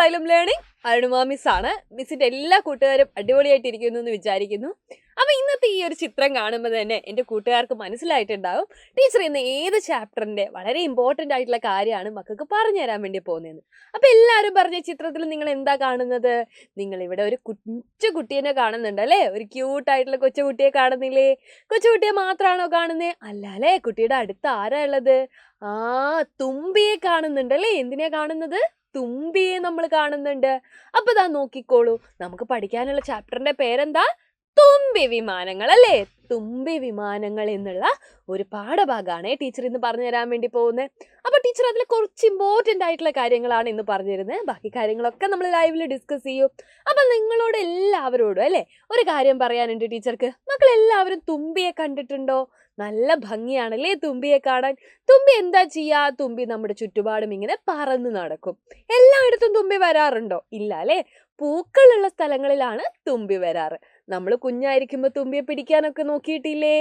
Asylum learning Arunima മിസ്സാണ്. മിസ്സിന്റെ എല്ലാ കൂട്ടുകാരും അടിപൊളിയായിട്ടിരിക്കുന്നു എന്ന് വിചാരിക്കുന്നു. അപ്പൊ ഇന്നത്തെ ഈ ഒരു ചിത്രം കാണുമ്പോൾ തന്നെ എൻ്റെ കൂട്ടുകാർക്ക് മനസ്സിലായിട്ടുണ്ടാവും ടീച്ചർ ഇന്ന് ഏത് ചാപ്റ്ററിന്റെ വളരെ ഇമ്പോർട്ടൻ്റ് ആയിട്ടുള്ള കാര്യമാണ് മക്കൾക്ക് പറഞ്ഞു തരാൻ വേണ്ടി പോകുന്നതെന്ന്. അപ്പൊ എല്ലാവരും പറഞ്ഞ ചിത്രത്തിൽ നിങ്ങൾ എന്താ കാണുന്നത്? നിങ്ങൾ ഇവിടെ ഒരു കുട്ടിയെ കാണുന്നുണ്ട് അല്ലേ? ഒരു ക്യൂട്ടായിട്ടുള്ള കൊച്ചുകുട്ടിയെ കാണുന്നില്ലേ? കൊച്ചുകുട്ടിയെ മാത്രമാണോ കാണുന്നേ? അല്ല അല്ലേ, കുട്ടിയുടെ അടുത്ത് ആരാ ഉള്ളത്? തുമ്പിയെ കാണുന്നുണ്ട് അല്ലേ? എന്തിനാ കാണുന്നത്? തുമ്പിയെ നമ്മൾ കാണുന്നുണ്ട്. അപ്പൊ ദാ നോക്കിക്കോളൂ, നമുക്ക് പഠിക്കാനുള്ള ചാപ്റ്ററിന്റെ പേരെന്താ? തുമ്പി വിമാനങ്ങൾ അല്ലേ? തുമ്പി വിമാനങ്ങൾ എന്നുള്ള ഒരു പാഠഭാഗമാണ് ടീച്ചർ ഇന്ന് പറഞ്ഞു തരാൻ വേണ്ടി പോകുന്നത്. അപ്പൊ ടീച്ചർ അതിൽ കുറച്ച് ഇമ്പോർട്ടൻ്റ് ആയിട്ടുള്ള കാര്യങ്ങളാണ് ഇന്ന് പറഞ്ഞു തരുന്നത്. ബാക്കി കാര്യങ്ങളൊക്കെ നമ്മൾ ലൈവിൽ ഡിസ്കസ് ചെയ്യും. അപ്പൊ നിങ്ങളോട് എല്ലാവരോടും അല്ലേ ഒരു കാര്യം പറയാനുണ്ട് ടീച്ചർക്ക്. മക്കൾ എല്ലാവരും തുമ്പിയെ കണ്ടിട്ടുണ്ടോ? നല്ല ഭംഗിയാണല്ലേ തുമ്പിയെ കാണാൻ. തുമ്പി എന്താ ചെയ്യാ? തുമ്പി നമ്മുടെ ചുറ്റുപാടും ഇങ്ങനെ പറന്ന് നടക്കും. എല്ലായിടത്തും തുമ്പി വരാറുണ്ടോ? ഇല്ല അല്ലേ? പൂക്കളുള്ള സ്ഥലങ്ങളിലാണ് തുമ്പി വരാറ്. നമ്മൾ കുഞ്ഞായിരിക്കുമ്പോൾ തുമ്പിയെ പിടിക്കാനൊക്കെ നോക്കിയിട്ടില്ലേ?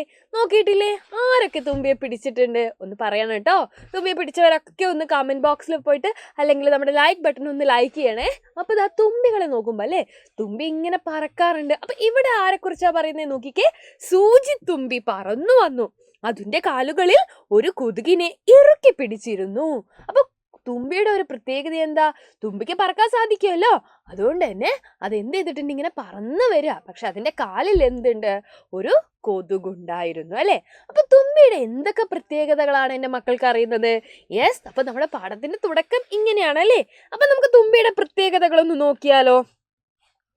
ആരൊക്കെ തുമ്പിയെ പിടിച്ചിട്ടുണ്ട്? ഒന്ന് പറയണം കേട്ടോ. തുമ്പിയെ പിടിച്ചവരൊക്കെ ഒന്ന് കമന്റ് ബോക്സിൽ പോയിട്ട് അല്ലെങ്കിൽ നമ്മുടെ ലൈക്ക് ബട്ടൺ ഒന്ന് ലൈക്ക് ചെയ്യണേ. അപ്പൊ ഇതാ തുമ്പികളെ നോക്കുമ്പോ അല്ലേ തുമ്പി ഇങ്ങനെ പറക്കാറുണ്ട്. അപ്പൊ ഇവിടെ ആരെക്കുറിച്ചാ പറയുന്നത് നോക്കിക്കേ. സൂചി തുമ്പി പറന്നു വന്നു. അതിന്റെ കാലുകളിൽ ഒരു കൊതുകിനെ ഇറുക്കി പിടിച്ചിരുന്നു. അപ്പൊ തുമ്പിയുടെ ഒരു പ്രത്യേകത എന്താ? തുമ്പിക്ക് പറക്കാൻ സാധിക്കുമല്ലോ, അതുകൊണ്ട് തന്നെ അത് എന്ത് ചെയ്തിട്ടുണ്ട്? ഇങ്ങനെ പറന്ന് വരിക. പക്ഷെ അതിന്റെ കാലിൽ എന്തുണ്ട്? ഒരു കൊതുകുണ്ടായിരുന്നു അല്ലെ? അപ്പൊ തുമ്പിയുടെ എന്തൊക്കെ പ്രത്യേകതകളാണ് എൻ്റെ മക്കൾക്ക് അറിയുന്നത്? യെസ്, അപ്പൊ നമ്മുടെ പാഠത്തിന്റെ തുടക്കം ഇങ്ങനെയാണ് അല്ലേ? അപ്പൊ നമുക്ക് തുമ്പിയുടെ പ്രത്യേകതകളൊന്ന് നോക്കിയാലോ?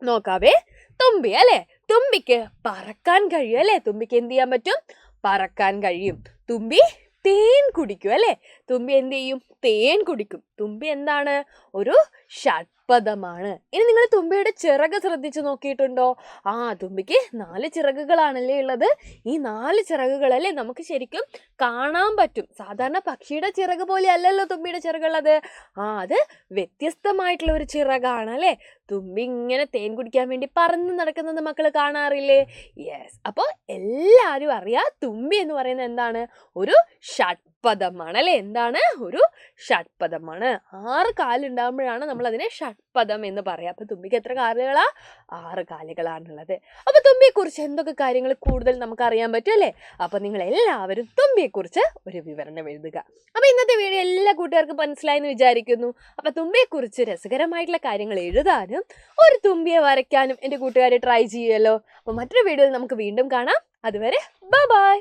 നോക്കാവേ. തുമ്പി അല്ലെ, തുമ്പിക്ക് പറക്കാൻ കഴിയും അല്ലെ? തുമ്പിക്ക് എന്ത് ചെയ്യാൻ പറ്റും? പറക്കാൻ കഴിയും. തുമ്പി തേൻ കുടിക്കും അല്ലെ? തുമ്പി എന്ത് ചെയ്യും? തേൻ കുടിക്കും. തുമ്പി എന്താണ്? ഒരു ഷഡ്പദമാണ്. ഇനി നിങ്ങൾ തുമ്പിയുടെ ചിറക് ശ്രദ്ധിച്ചു നോക്കിയിട്ടുണ്ടോ? തുമ്പിക്ക് 4 ചിറകുകളാണല്ലേ ഉള്ളത്. ഈ 4 ചിറകുകളല്ലേ നമുക്ക് ശരിക്കും കാണാൻ പറ്റും. സാധാരണ പക്ഷിയുടെ ചിറക് പോലെ അല്ലല്ലോ തുമ്പിയുടെ ചിറകുള്ളത്. അത് വ്യത്യസ്തമായിട്ടുള്ള ഒരു ചിറകാണ് അല്ലെ? തുമ്പി ഇങ്ങനെ തേൻ കുടിക്കാൻ വേണ്ടി പറന്ന് നടക്കുന്നത് മക്കൾ കാണാറില്ലേ? യെസ്, അപ്പോൾ എല്ലാവരും അറിയാം തുമ്പി എന്ന് പറയുന്നത് എന്താണ്? ഒരു ഷഡ്പദമാണ് അല്ലെ? എന്താണ്? ഒരു ഷഡ്പദമാണ്. 6 കാലുണ്ടാകുമ്പോഴാണ് നമ്മൾ അതിനെ ഷഡ്പദം എന്ന് പറയാം. അപ്പൊ തുമ്പിക്ക് എത്ര കാലുകളാ? 6 കാലുകളാണുള്ളത്. അപ്പൊ തുമ്പിയെ കുറിച്ച് എന്തൊക്കെ കാര്യങ്ങൾ കൂടുതൽ നമുക്ക് അറിയാൻ പറ്റും അല്ലേ? അപ്പൊ നിങ്ങൾ എല്ലാവരും തുമ്പിയെ കുറിച്ച് ഒരു വിവരണം എഴുതുക. അപ്പൊ ഇന്നത്തെ വീഡിയോ എല്ലാ കൂട്ടുകാർക്കും മനസ്സിലായെന്ന് വിചാരിക്കുന്നു. അപ്പൊ തുമ്പിയെ കുറിച്ച് രസകരമായിട്ടുള്ള കാര്യങ്ങൾ എഴുതാനും ഒരു തുമ്പിയെ വരയ്ക്കാനും എൻ്റെ കൂട്ടുകാരെ ട്രൈ ചെയ്യുമല്ലോ. അപ്പൊ മറ്റൊരു വീഡിയോയിൽ നമുക്ക് വീണ്ടും കാണാം. അതുവരെ ബൈ.